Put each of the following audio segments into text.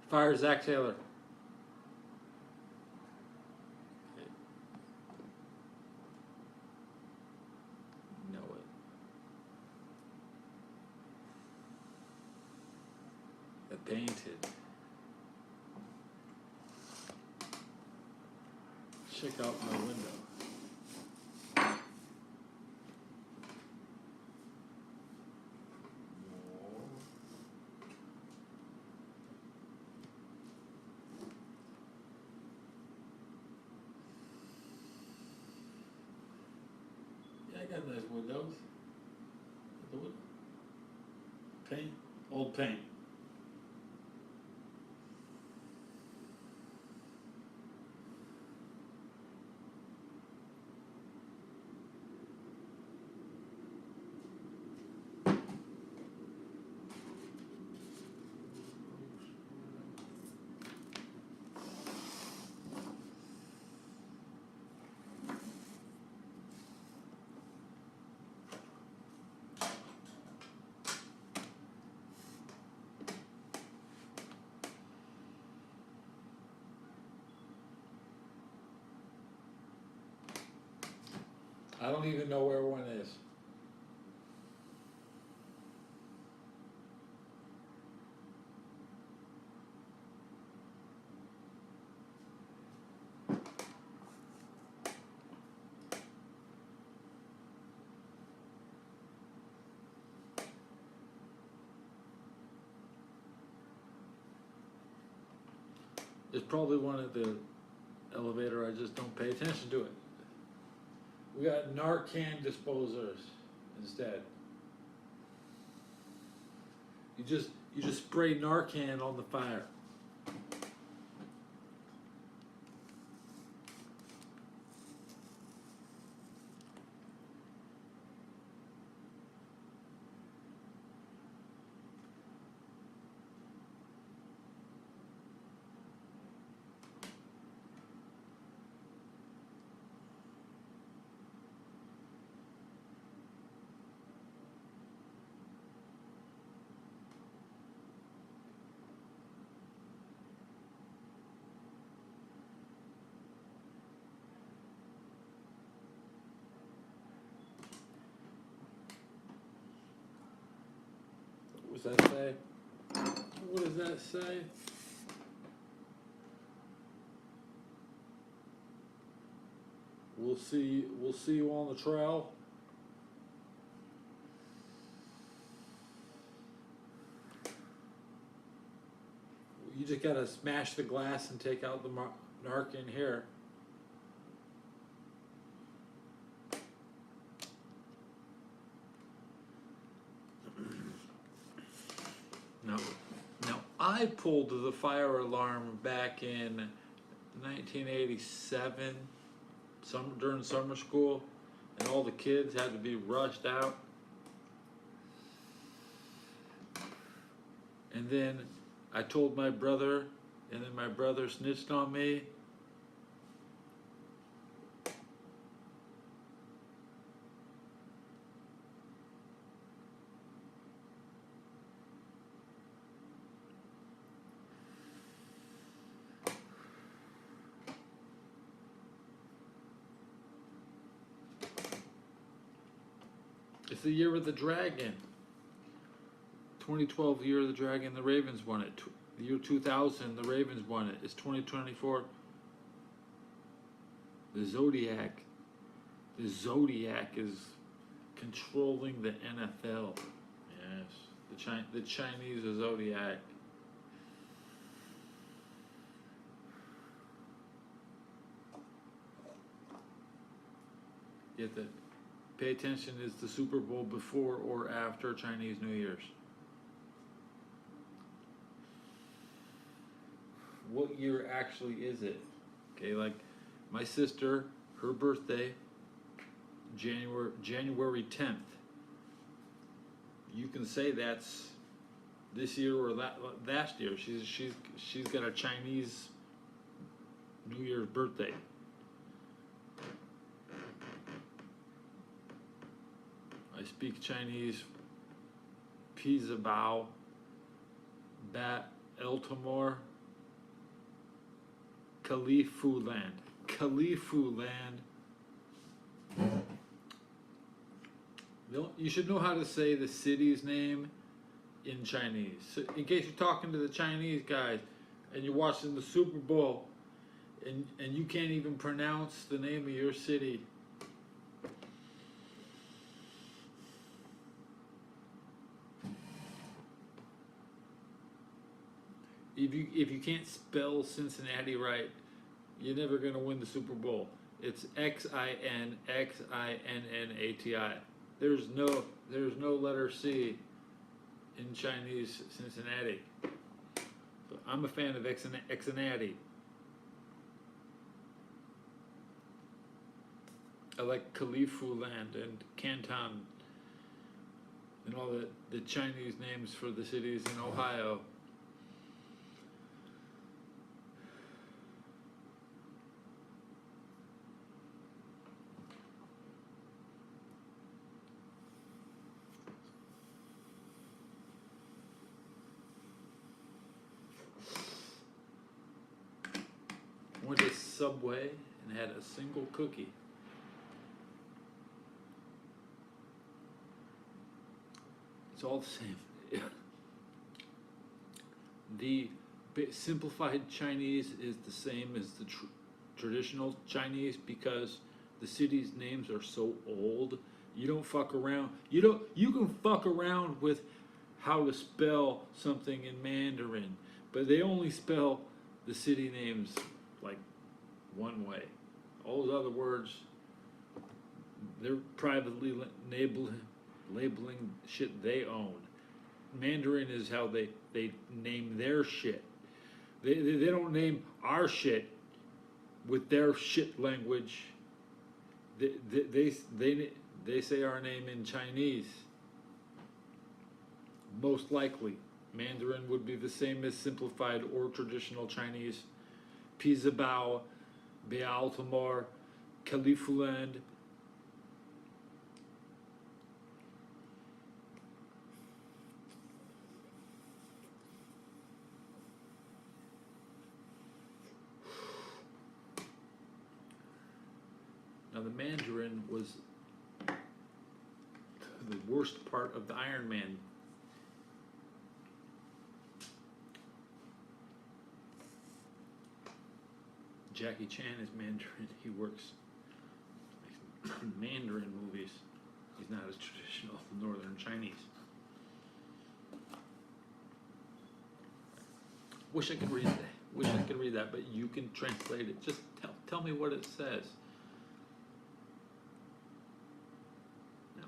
Fire Zach Taylor. Know it. The painted. Check out my window. Yeah, I got nice windows. The window. Paint, old paint. I don't even know where one is. There's probably one at the elevator, I just don't pay attention to it. We got Narcan disposers instead. You just spray Narcan on the fire. What does that say? What does that say? We'll see you on the trail. You just gotta smash the glass and take out the Narcan here. Now I pulled the fire alarm back in 1987, during summer school, and all the kids had to be rushed out. And then I told my brother, and then my brother snitched on me. It's the year of the dragon. 2012 year of the dragon, the Ravens won it. The year 2000, the Ravens won it. It's 2024. The Zodiac. The Zodiac is controlling the NFL. Yes, the Chinese Zodiac. Yet the pay attention, is the Super Bowl before or after Chinese New Year's? What year actually is it? Okay, like my sister, her birthday, January 10th. You can say that's this year or last year. She's got a Chinese New Year's birthday. I speak Chinese. Pizza Bao, Bat Eltimore, Kalifuland. Kalifuland. You should know how to say the city's name in Chinese. So in case you're talking to the Chinese guys and you're watching the Super Bowl and you can't even pronounce the name of your city. If you can't spell Cincinnati right, you're never gonna win the Super Bowl. It's Xinnxinnati. There's no letter C in Chinese Cincinnati. So I'm a fan of Xinati. I like Kalifuland and Canton and all the Chinese names for the cities in Ohio. Went to Subway and had a single cookie. It's all the same. The simplified Chinese is the same as the traditional Chinese because the cities' names are so old. You don't fuck around. You can fuck around with how to spell something in Mandarin, but they only spell the city names like one way. All those other words, they're privately labeling shit they own. Mandarin is how they name their shit. They don't name our shit with their shit language. They say our name in Chinese. Most likely, Mandarin would be the same as simplified or traditional Chinese. Pizabao, Bealtamar, Kalifuland. Now the Mandarin was the worst part of the Iron Man. Jackie Chan is Mandarin. He works Mandarin movies. He's not as traditional Northern Chinese. Wish I could read that. Wish I could read that, but you can translate it. Just tell me what it says. No.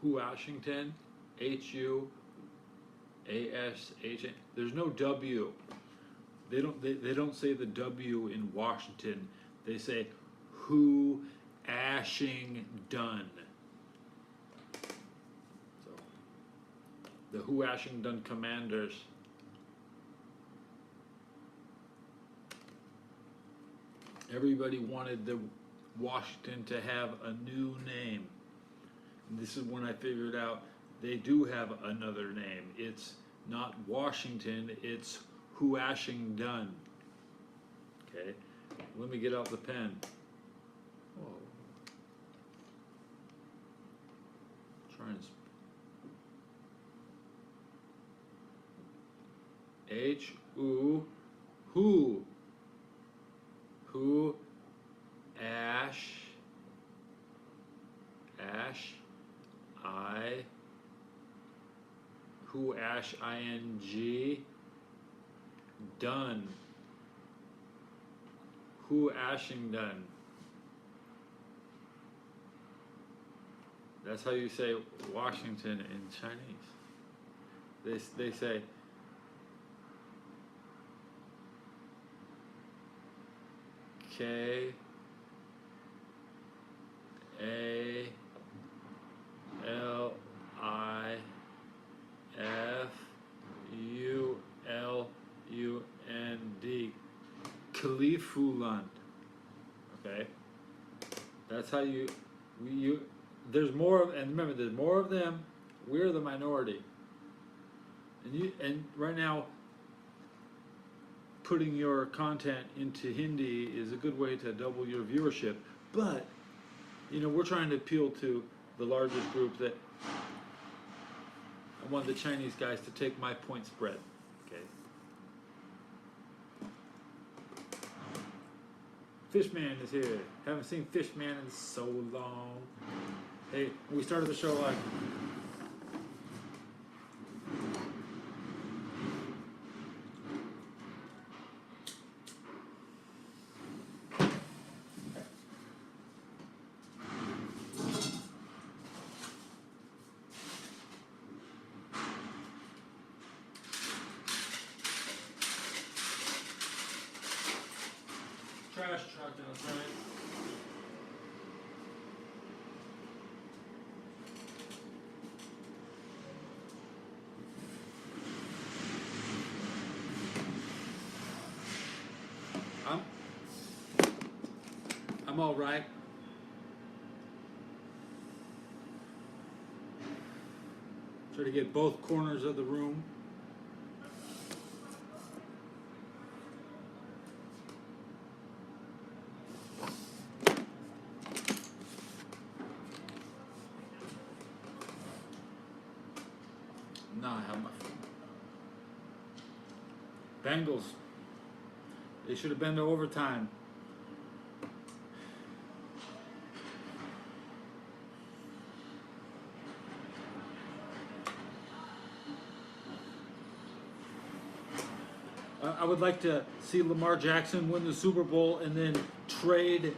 Washington, Huashn. There's no W. They don't say the W in Washington. They say Washington. So the Washington Commanders. Everybody wanted the Washington to have a new name. And this is when I figured out they do have another name. It's not Washington, it's Washington. Okay, let me get out the pen. Oh. Try and H-U, who, ash, I, Washing, done, Washington. That's how you say Washington in Chinese. They say K A L I F U L U N D. Kalifuland. Okay. That's how you. There's more of, and remember, there's more of them. We're the minority. And right now, putting your content into Hindi is a good way to double your viewership. But we're trying to appeal to the largest group. That I want the Chinese guys to take my point spread. Okay. Fishman is here. Haven't seen Fishman in so long. Hey, we started the show like. Trash truck outside. I'm all right. Try to get both corners of the room. Now I have my phone. Bengals. They should have been to overtime. I would like to see Lamar Jackson win the Super Bowl and then trade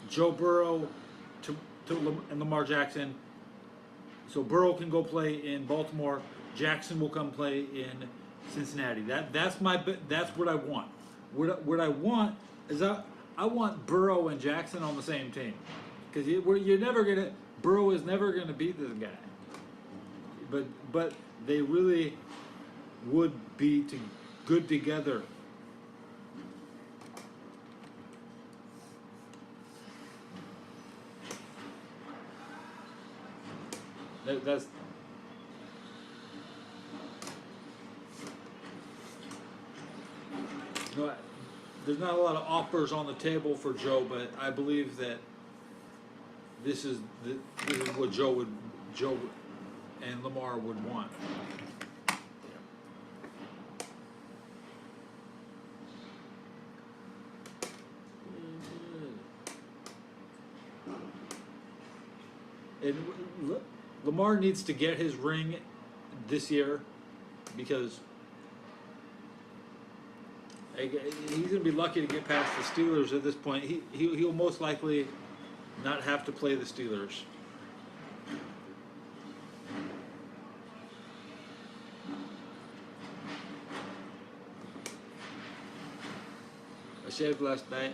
Joe Burrow and Lamar Jackson, so Burrow can go play in Baltimore. Jackson will come play in Cincinnati. That's what I want. What I want is I want Burrow and Jackson on the same team, because Burrow is never gonna beat this guy. But they really would be good together. That's there's not a lot of offers on the table for Joe, but I believe that this is what Joe and Lamar would want. And Lamar needs to get his ring this year, because he's going to be lucky to get past the Steelers at this point. He'll most likely not have to play the Steelers. I shaved last night.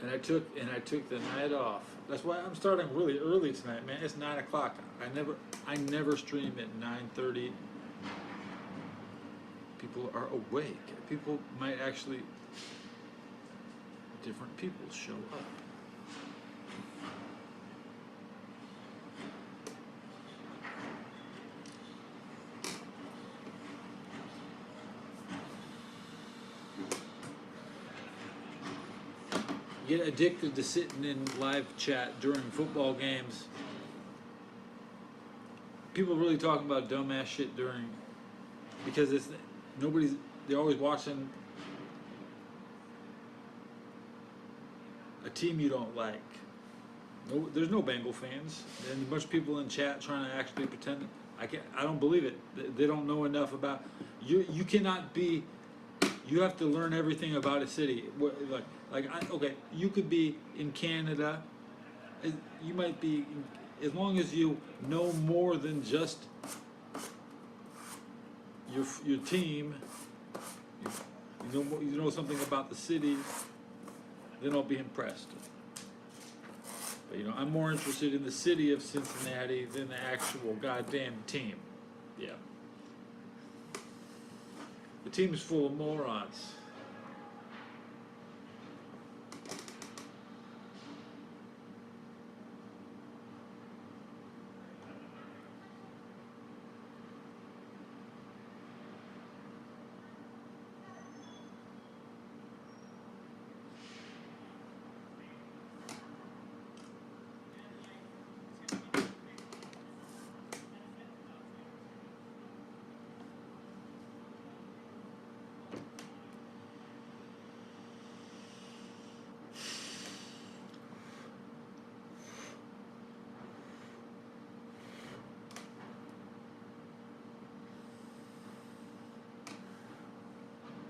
And I took the night off. That's why I'm starting really early tonight, man. It's 9 o'clock. I never stream at 9:30. People are awake. People might actually. Different people show up. Get addicted to sitting in live chat during football games. People really talking about dumbass shit because they're always watching a team you don't like. No, there's no Bengal fans, and a bunch of people in chat trying to actually pretend. I don't believe it. They don't know enough about you. You cannot be. You have to learn everything about a city. Okay, you could be in Canada. You might be, as long as you know more than just your team. You know something about the city. Then I'll be impressed. But I'm more interested in the city of Cincinnati than the actual goddamn team. Yeah. The team is full of morons.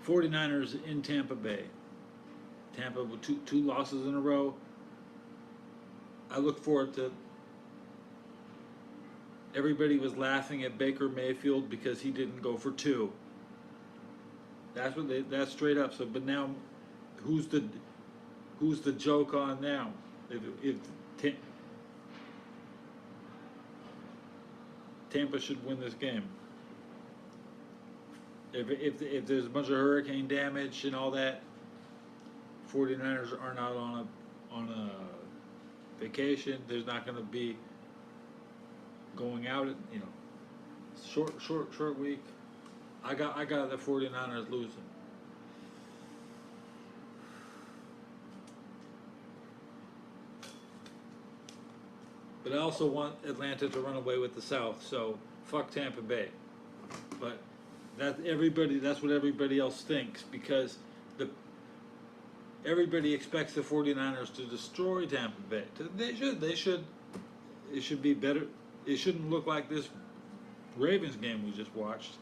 '49ers in Tampa Bay. Tampa with two losses in a row. I look forward to. Everybody was laughing at Baker Mayfield because he didn't go for two. That's straight up. So, but now, who's the joke on now? If Tampa should win this game. If there's a bunch of hurricane damage and all that, 49ers are not on a vacation. There's not going to be going out. Short week. I got the 49ers losing. But I also want Atlanta to run away with the South. So fuck Tampa Bay. But that's what everybody else thinks, because everybody expects the 49ers to destroy Tampa Bay. They should. It should be better. It shouldn't look like this Ravens game we just watched.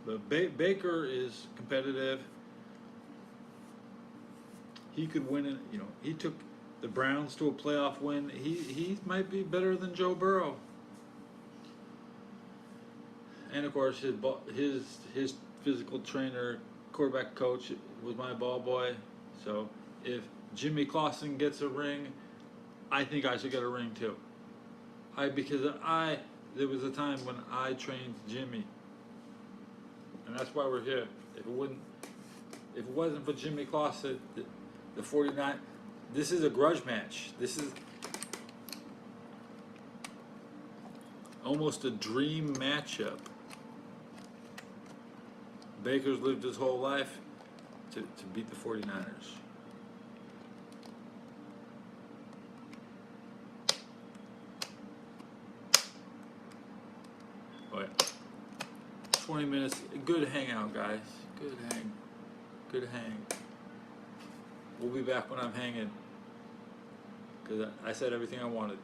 But Baker is competitive. He could win it. He took the Browns to a playoff win. He might be better than Joe Burrow. And of course, his physical trainer, quarterback coach was my ball boy. So if Jimmy Clausen gets a ring, I think I should get a ring too. Because there was a time when I trained Jimmy, and that's why we're here. If it wasn't for Jimmy Clausen, the 49, this is a grudge match. This is almost a dream matchup. Baker's lived his whole life to beat the 49ers. But 20 minutes, good hangout, guys. Good hang. We'll be back when I'm hanging, because I said everything I wanted.